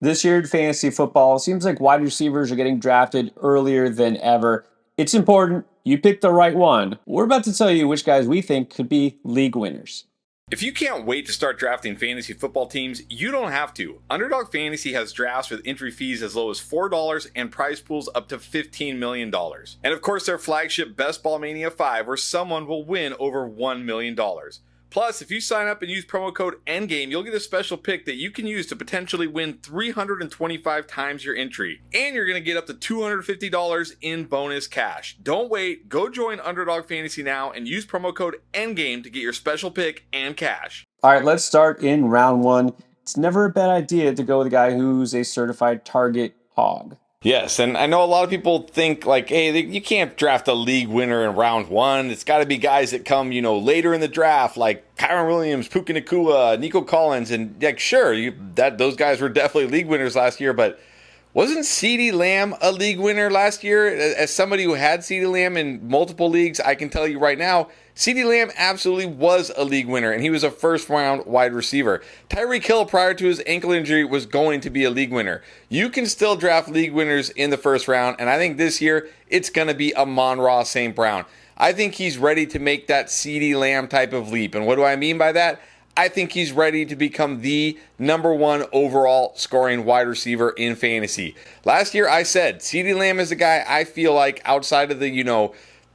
This year in fantasy football, it seems like wide receivers are getting drafted earlier than ever. It's important. You picked the right one. We're about to tell you which guys we think could be league winners. If you can't wait to start drafting fantasy football teams, you don't have to. Underdog Fantasy has drafts with entry fees as low as $4 and prize pools up to $15 million. And of course, their flagship Best Ball Mania 5, where someone will win over $1 million. Plus, if you sign up and use promo code ENDGAME, you'll get a special pick that you can use to potentially win 325 times your entry. And you're going to get up to $250 in bonus cash. Don't wait. Go join Underdog Fantasy now and use promo code ENDGAME to get your special pick and cash. All right, let's start in round one. It's never a bad idea to go with a guy who's a certified target hog. Yes, and I know a lot of people think like, hey, you can't draft a league winner in round one. It's got to be guys that come, later in the draft, like Kyron Williams, Puka Nacua, Nico Collins, and sure, those guys were definitely league winners last year. But wasn't CeeDee Lamb a league winner last year? As somebody who had CeeDee Lamb in multiple leagues, I can tell you right now, CeeDee Lamb absolutely was a league winner, and he was a first-round wide receiver. Tyreek Hill, prior to his ankle injury, was going to be a league winner. You can still draft league winners in the first round, and I think this year it's going to be Amon-Ra St. Brown. I think he's ready to make that CeeDee Lamb type of leap, and what do I mean by that? I think he's ready to become the number one overall scoring wide receiver in fantasy. Last year, I said CeeDee Lamb is a guy I feel like outside of the,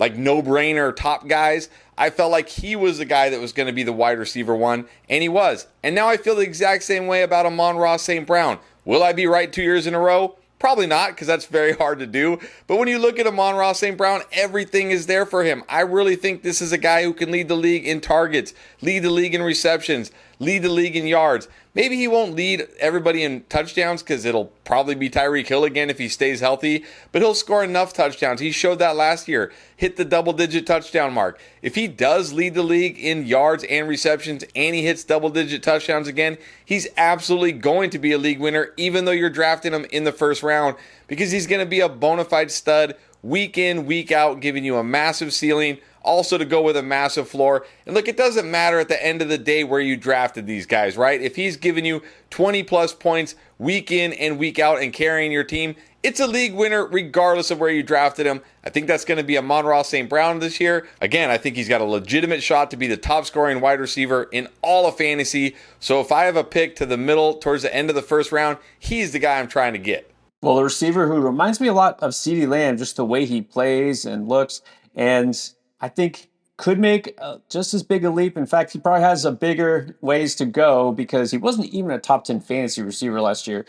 no-brainer top guys, I felt like he was the guy that was going to be the wide receiver one, and he was. And now I feel the exact same way about Amon-Ra St. Brown. Will I be right 2 years in a row? Probably not, because that's very hard to do. But when you look at Amon-Ra St. Brown, everything is there for him. I really think this is a guy who can lead the league in targets, lead the league in receptions, lead the league in yards. Maybe he won't lead everybody in touchdowns because it'll probably be Tyreek Hill again if he stays healthy, but he'll score enough touchdowns. He showed that last year, hit the double-digit touchdown mark. If he does lead the league in yards and receptions and he hits double-digit touchdowns again, he's absolutely going to be a league winner even though you're drafting him in the first round because he's going to be a bona fide stud week in, week out, giving you a massive ceiling, also to go with a massive floor. And look, it doesn't matter at the end of the day where you drafted these guys, right? If he's giving you 20 plus points week in and week out and carrying your team, it's a league winner regardless of where you drafted him. I think that's going to be Amon-Ra St. Brown this year. Again, I think he's got a legitimate shot to be the top scoring wide receiver in all of fantasy. So if I have a pick to the middle towards the end of the first round, he's the guy I'm trying to get. Well, a receiver who reminds me a lot of CeeDee Lamb, just the way he plays and looks, and I think could make just as big a leap. In fact, he probably has a bigger ways to go because he wasn't even a top 10 fantasy receiver last year.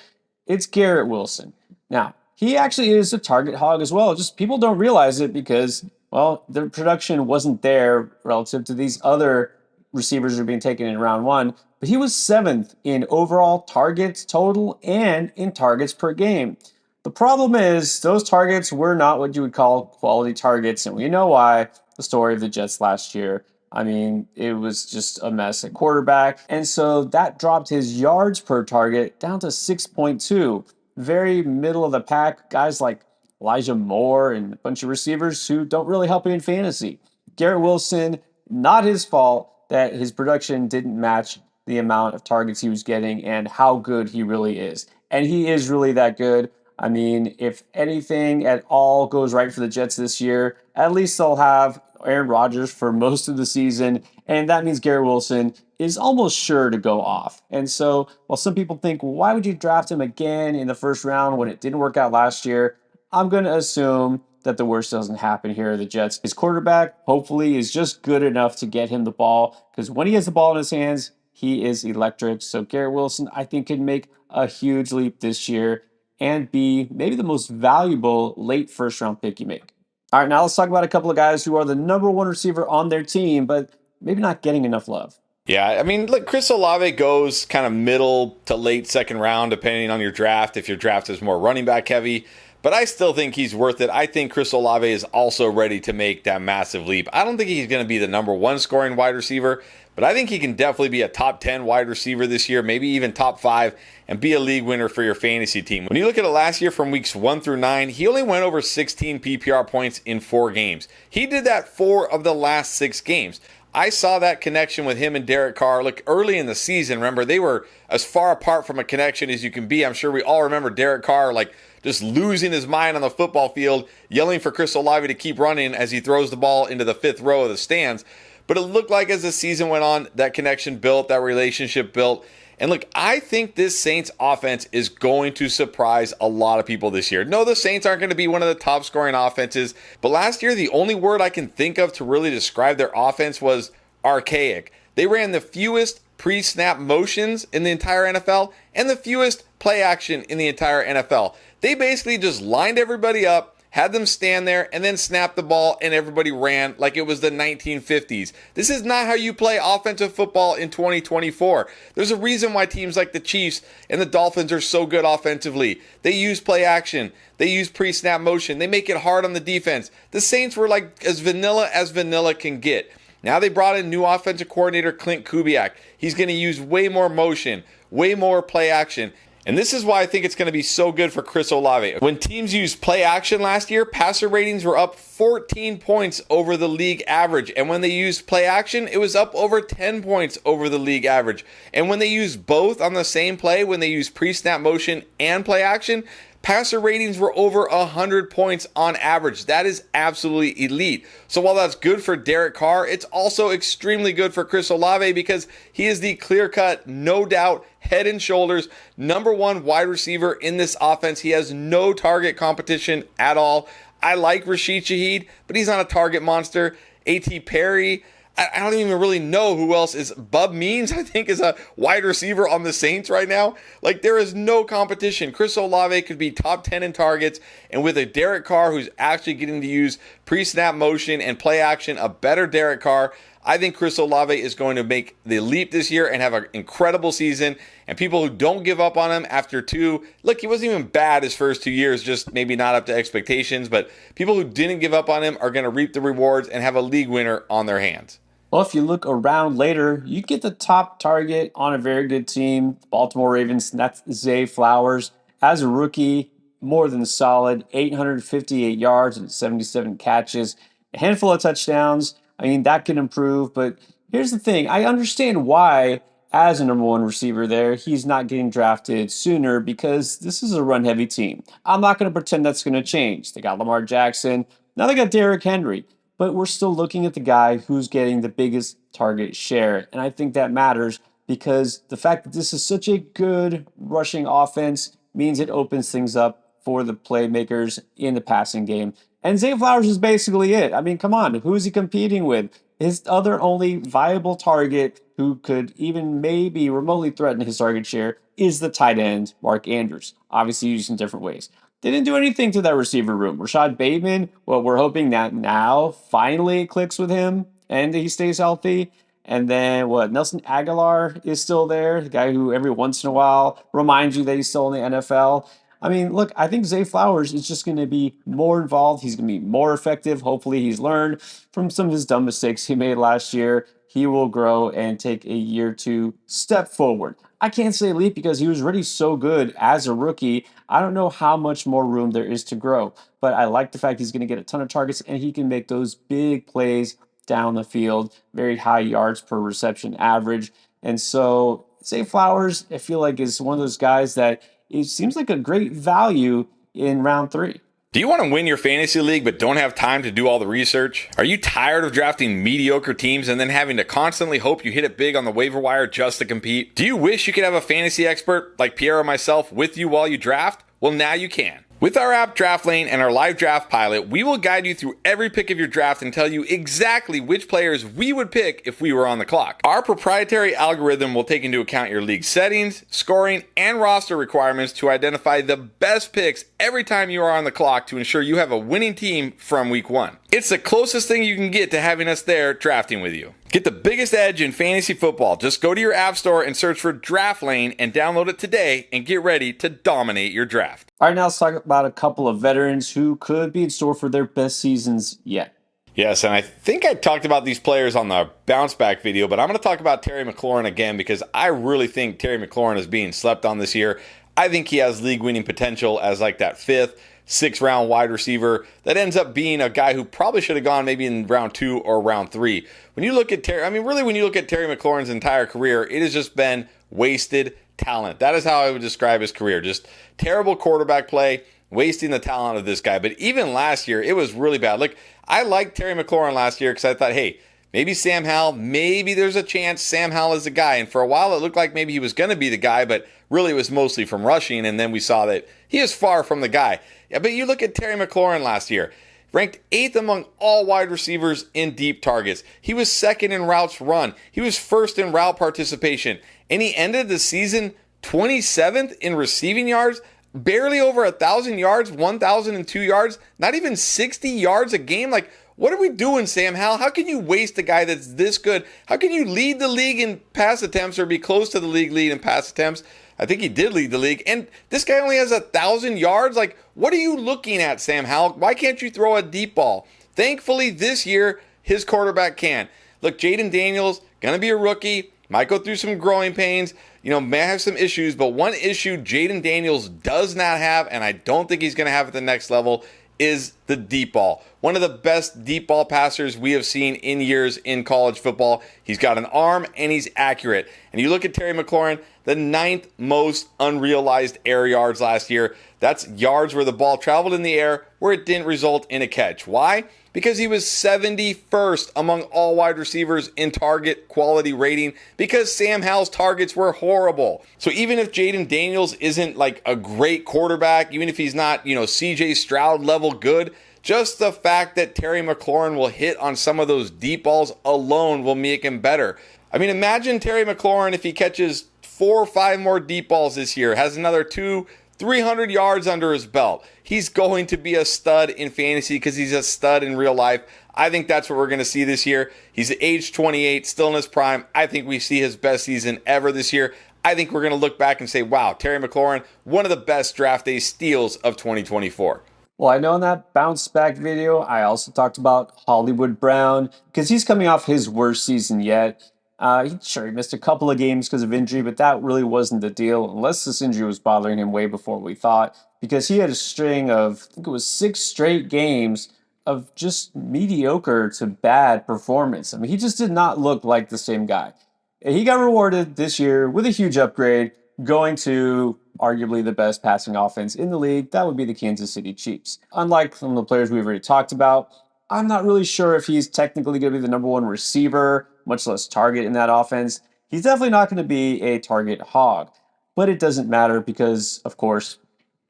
It's Garrett Wilson. Now, he actually is a target hog as well. Just people don't realize it because, well, the production wasn't there relative to these other receivers who are being taken in round one. But he was seventh in overall targets total and in targets per game. The problem is those targets were not what you would call quality targets, and we know why. The story of the Jets last year. I mean, it was just a mess at quarterback. And so that dropped his yards per target down to 6.2. Very middle of the pack. Guys like Elijah Moore and a bunch of receivers who don't really help you in fantasy. Garrett Wilson, not his fault that his production didn't match the amount of targets he was getting and how good he really is. And he is really that good. I mean, if anything at all goes right for the Jets this year, at least they'll have Aaron Rodgers for most of the season, and that means Garrett Wilson is almost sure to go off. And so, while some people think, well, why would you draft him again in the first round when it didn't work out last year? I'm going to assume that the worst doesn't happen here. The Jets, his quarterback, hopefully, is just good enough to get him the ball, because when he has the ball in his hands, he is electric. So Garrett Wilson, I think, can make a huge leap this year and be maybe the most valuable late first round pick you make. All right, now let's talk about a couple of guys who are the number one receiver on their team, but maybe not getting enough love. Yeah, I mean, look, Chris Olave goes kind of middle to late second round, depending on your draft, if your draft is more running back heavy. But I still think he's worth it. I think Chris Olave is also ready to make that massive leap. I don't think he's going to be the number one scoring wide receiver, but I think he can definitely be a top 10 wide receiver this year, maybe even top 5, and be a league winner for your fantasy team. When you look at it last year from weeks 1 through 9, he only went over 16 PPR points in 4 games. He did that 4 of the last 6 games. I saw that connection with him and Derek Carr. Look, early in the season, remember, they were as far apart from a connection as you can be. I'm sure we all remember Derek Carr, like, just losing his mind on the football field, yelling for Chris Olave to keep running as he throws the ball into the fifth row of the stands. But it looked like as the season went on, that connection built, that relationship built. And look, I think this Saints offense is going to surprise a lot of people this year. No, the Saints aren't going to be one of the top scoring offenses. But last year, the only word I can think of to really describe their offense was archaic. They ran the fewest pre-snap motions in the entire NFL and the fewest play action in the entire NFL. They basically just lined everybody up, had them stand there, and then snapped the ball, and everybody ran like it was the 1950s. This is not how you play offensive football in 2024. There's a reason why teams like the Chiefs and the Dolphins are so good offensively. They use play action. They use pre-snap motion. They make it hard on the defense. The Saints were like as vanilla can get. Now they brought in new offensive coordinator Clint Kubiak. He's going to use way more motion, way more play action. And this is why I think it's going to be so good for Chris Olave. When teams used play action last year, passer ratings were up 14 points over the league average. And when they used play action, it was up over 10 points over the league average. And when they used both on the same play, when they used pre-snap motion and play action, passer ratings were over 100 points on average. That is absolutely elite. So while that's good for Derek Carr, it's also extremely good for Chris Olave because he is the clear-cut, no doubt, head and shoulders #1 wide receiver in this offense. He has no target competition at all. I like Rashid Shaheed, but he's not a target monster. A.T. Perry, I don't even really know who else is. Bub Means, I think, is a wide receiver on the Saints right now. Like, there is no competition. Chris Olave could be top 10 in targets, and with a Derek Carr who's actually getting to use pre-snap motion and play action, a better Derek Carr, I think Chris Olave is going to make the leap this year and have an incredible season. And people who don't give up on him after two, look, he wasn't even bad his first 2 years, just maybe not up to expectations. But people who didn't give up on him are going to reap the rewards and have a league winner on their hands. Well, if you look around later, you get the top target on a very good team, Baltimore Ravens. That's Zay Flowers. As a rookie, more than solid, 858 yards and 77 catches, a handful of touchdowns. I mean, that can improve, but here's the thing. I understand why, as a #1 receiver there, he's not getting drafted sooner because this is a run-heavy team. I'm not going to pretend that's going to change. They got Lamar Jackson. Now they got Derrick Henry. But we're still looking at the guy who's getting the biggest target share. And I think that matters because the fact that this is such a good rushing offense means it opens things up for the playmakers in the passing game. And Zay Flowers is basically it. I mean, come on, who is he competing with? His other only viable target who could even maybe remotely threaten his target share is the tight end, Mark Andrews, obviously used in different ways. They didn't do anything to that receiver room. Rashad Bateman, well, we're hoping that now finally it clicks with him and he stays healthy. And then Nelson Aguilar is still there, the guy who every once in a while reminds you that he's still in the NFL. I mean, look, I think Zay Flowers is just going to be more involved. He's going to be more effective. Hopefully he's learned from some of his dumb mistakes he made last year. He will grow and take a year to step forward. I can't say elite because he was already so good as a rookie. I don't know how much more room there is to grow, but I like the fact he's going to get a ton of targets and he can make those big plays down the field, very high yards per reception average. And so Zay Flowers, I feel like, is one of those guys that it seems like a great value in round 3. Do you want to win your fantasy league but don't have time to do all the research? Are you tired of drafting mediocre teams and then having to constantly hope you hit it big on the waiver wire just to compete? Do you wish you could have a fantasy expert like Pierre or myself with you while you draft? Well, now you can. With our app Draft Lane and our live draft pilot, we will guide you through every pick of your draft and tell you exactly which players we would pick if we were on the clock. Our proprietary algorithm will take into account your league settings, scoring, and roster requirements to identify the best picks every time you are on the clock to ensure you have a winning team from week 1. It's the closest thing you can get to having us there drafting with you. Get the biggest edge in fantasy football. Just go to your app store and search for Draft Lane and download it today and get ready to dominate your draft. All right, now let's talk about a couple of veterans who could be in store for their best seasons yet. Yes, and I think I talked about these players on the bounce back video, but I'm going to talk about Terry McLaurin again because I really think Terry McLaurin is being slept on this year. I think he has league winning potential as like that fifth, sixth round wide receiver that ends up being a guy who probably should have gone maybe in round 2 or round 3. When you look at Terry, I mean, really, when you look at Terry McLaurin's entire career, it has just been wasted talent. That is how I would describe his career. Just terrible quarterback play, wasting the talent of this guy. But even last year, it was really bad. Look, I liked Terry McLaurin last year because I thought, hey, maybe Sam Howell, maybe there's a chance Sam Howell is the guy. And for a while, it looked like maybe he was going to be the guy, but really it was mostly from rushing. And then we saw that he is far from the guy. Yeah, but you look at Terry McLaurin last year, ranked 8th among all wide receivers in deep targets. He was 2nd in routes run. He was 1st in route participation. And he ended the season 27th in receiving yards, barely over 1,000 yards, 1,002 yards, not even 60 yards a game. Like, what are we doing, Sam Howell? How can you waste a guy that's this good? How can you lead the league in pass attempts or be close to the league lead in pass attempts? I think he did lead the league. And this guy only has 1,000 yards. Like, what are you looking at, Sam Howell? Why can't you throw a deep ball? Thankfully, this year, his quarterback can. Look, Jaden Daniels, going to be a rookie, might go through some growing pains, may have some issues, but one issue Jaden Daniels does not have, and I don't think he's going to have at the next level, is the deep ball. One of the best deep ball passers we have seen in years in college football. He's got an arm and he's accurate. And you look at Terry McLaurin, the 9th most unrealized air yards last year. That's yards where the ball traveled in the air where it didn't result in a catch. Why? Because he was 71st among all wide receivers in target quality rating because Sam Howell's targets were horrible. So even if Jaden Daniels isn't like a great quarterback, even if he's not, CJ Stroud level good, just the fact that Terry McLaurin will hit on some of those deep balls alone will make him better. I mean, imagine Terry McLaurin if he catches 4 or 5 more deep balls this year, has another 300 yards under his belt. He's going to be a stud in fantasy because he's a stud in real life. I think that's what we're going to see this year. He's age 28, still in his prime. I think we see his best season ever this year. I think we're going to look back and say, wow, Terry McLaurin, one of the best draft day steals of 2024. Well, I know in that bounce back video, I also talked about Hollywood Brown because he's coming off his worst season yet. He missed a couple of games because of injury, but that really wasn't the deal, unless this injury was bothering him way before we thought, because he had a string of, I think it was 6 straight games of just mediocre to bad performance. I mean, he just did not look like the same guy. He got rewarded this year with a huge upgrade, going to arguably the best passing offense in the league. That would be the Kansas City Chiefs. Unlike some of the players we've already talked about, I'm not really sure if he's technically going to be the number 1 receiver, much less target in that offense. He's definitely not going to be a target hog, but it doesn't matter because, of course,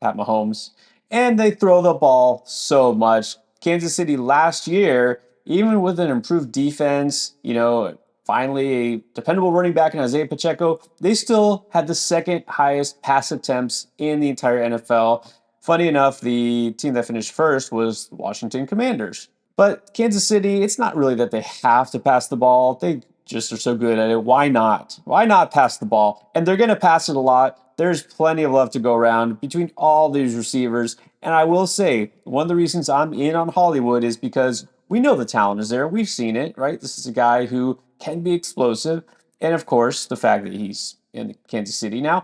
Pat Mahomes. And they throw the ball so much. Kansas City last year, even with an improved defense, finally a dependable running back in Isaiah Pacheco, they still had the 2nd highest pass attempts in the entire NFL. Funny enough, the team that finished first was the Washington Commanders. But Kansas City, it's not really that they have to pass the ball. They just are so good at it. Why not? Why not pass the ball? And they're going to pass it a lot. There's plenty of love to go around between all these receivers. And I will say, one of the reasons I'm in on Hollywood is because we know the talent is there. We've seen it, right? This is a guy who can be explosive. And of course, the fact that he's in Kansas City now.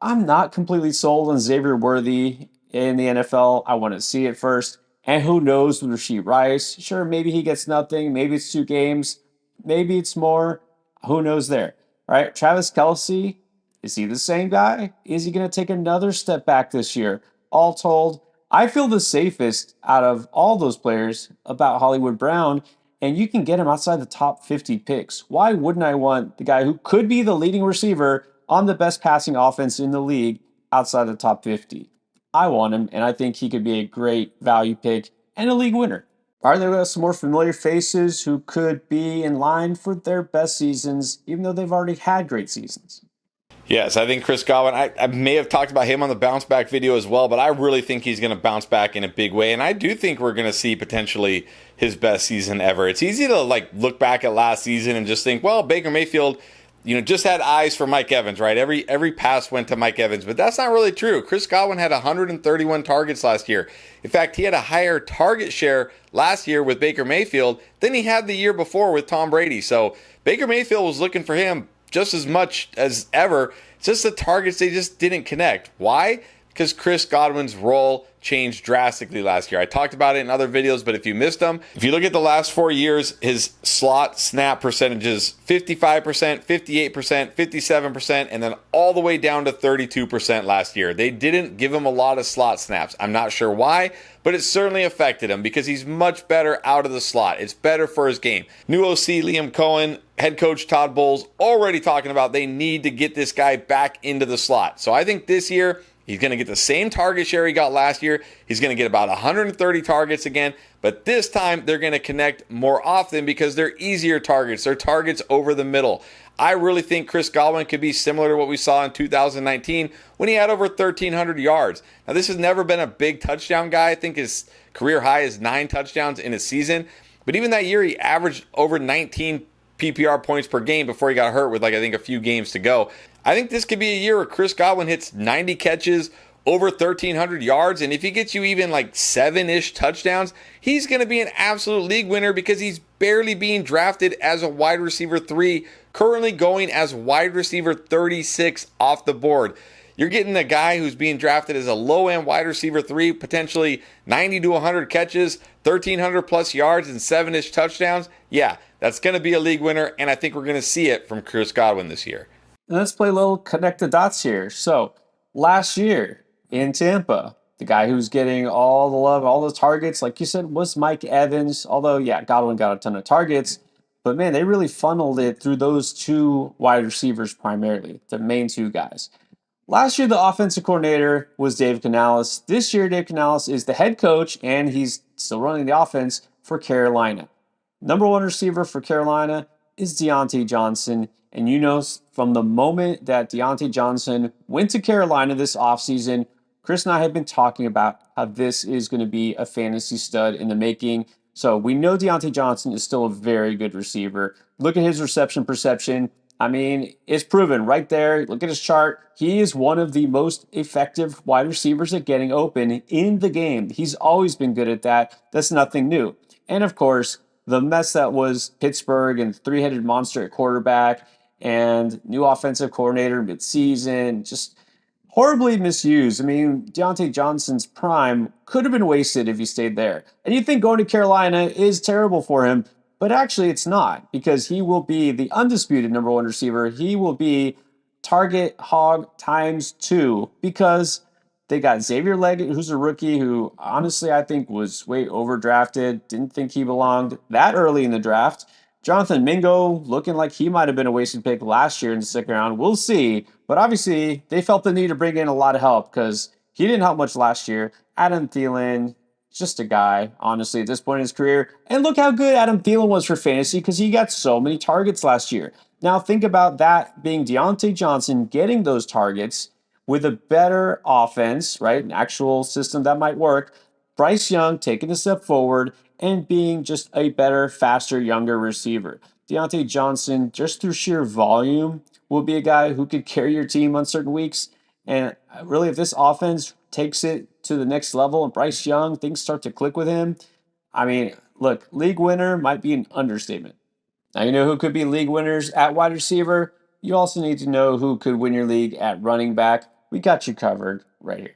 I'm not completely sold on Xavier Worthy in the NFL. I want to see it first. And who knows with Rashee Rice? Sure, maybe he gets nothing. Maybe it's 2 games. Maybe it's more. Who knows there? All right, Travis Kelce, is he the same guy? Is he going to take another step back this year? All told, I feel the safest out of all those players about Hollywood Brown, and you can get him outside the top 50 picks. Why wouldn't I want the guy who could be the leading receiver on the best passing offense in the league outside the top 50? I want him, and I think he could be a great value pick and a league winner. Are there some more familiar faces who could be in line for their best seasons, even though they've already had great seasons? Yes, I think Chris Godwin, I may have talked about him on the bounce back video as well, but I really think he's going to bounce back in a big way. And I do think we're going to see potentially his best season ever. It's easy to look back at last season and just think, well, Baker Mayfield, just had eyes for Mike Evans, right? Every pass went to Mike Evans, but that's not really true. Chris Godwin had 131 targets last year. In fact, he had a higher target share last year with Baker Mayfield than he had the year before with Tom Brady. So Baker Mayfield was looking for him just as much as ever. It's just the targets, they just didn't connect. Why? Because Chris Godwin's role changed drastically last year. I talked about it in other videos, but if you missed them, if you look at the last 4 years, his slot snap percentages 55%, 58%, 57%, and then all the way down to 32% last year. They didn't give him a lot of slot snaps. I'm not sure why, but it certainly affected him because he's much better out of the slot. It's better for his game. New OC Liam Cohen, head coach Todd Bowles already talking about they need to get this guy back into the slot. So I think this year, he's going to get the same target share he got last year. He's going to get about 130 targets again, but this time they're going to connect more often because they're easier targets. They're targets over the middle. I really think Chris Godwin could be similar to what we saw in 2019 when he had over 1,300 yards. Now, this has never been a big touchdown guy. I think his career high is 9 touchdowns in a season, but even that year he averaged over 19 PPR points per game before he got hurt with I think a few games to go. I think this could be a year where Chris Godwin hits 90 catches, over 1,300 yards, and if he gets you even 7-ish touchdowns, he's going to be an absolute league winner because he's barely being drafted as a wide receiver 3, currently going as wide receiver 36 off the board. You're getting a guy who's being drafted as a low-end wide receiver 3, potentially 90 to 100 catches, 1,300 plus yards, and 7-ish touchdowns. Yeah, that's going to be a league winner, and I think we're going to see it from Chris Godwin this year. Let's play a little connect the dots here. So last year in Tampa, the guy who was getting all the love, all the targets, like you said, was Mike Evans. Although, yeah, Godwin got a ton of targets. But man, they really funneled it through those 2 wide receivers primarily, the main 2 guys. Last year, the offensive coordinator was Dave Canales. This year, Dave Canales is the head coach, and he's still running the offense for Carolina. Number 1 receiver for Carolina is Deontay Johnson. And you know, from the moment that Deontay Johnson went to Carolina this offseason, Chris and I have been talking about how this is going to be a fantasy stud in the making. So we know Deontay Johnson is still a very good receiver. Look at his reception perception. I mean, it's proven right there. Look at his chart. He is one of the most effective wide receivers at getting open in the game. He's always been good at that. That's nothing new. And of course, the mess that was Pittsburgh and 3-headed monster at quarterback and new offensive coordinator midseason, just horribly misused. I mean, Deontay Johnson's prime could have been wasted if he stayed there. And you think going to Carolina is terrible for him, but actually it's not, because he will be the undisputed number 1 receiver. He will be target hog times 2 because they got Xavier Leggett, who's a rookie who honestly I think was way overdrafted. Didn't think he belonged that early in the draft. Jonathan Mingo looking like he might have been a wasted pick last year in the 2nd round. We'll see. But obviously, they felt the need to bring in a lot of help because he didn't help much last year. Adam Thielen, just a guy, honestly, at this point in his career. And look how good Adam Thielen was for fantasy because he got so many targets last year. Now think about that being Deontay Johnson getting those targets with a better offense, right? An actual system that might work. Bryce Young taking a step forward and being just a better, faster, younger receiver. Deontay Johnson, just through sheer volume, will be a guy who could carry your team on certain weeks. And really, if this offense takes it to the next level and Bryce Young, things start to click with him, I mean, look, league winner might be an understatement. Now, you know who could be league winners at wide receiver? You also need to know who could win your league at running back. We got you covered right here.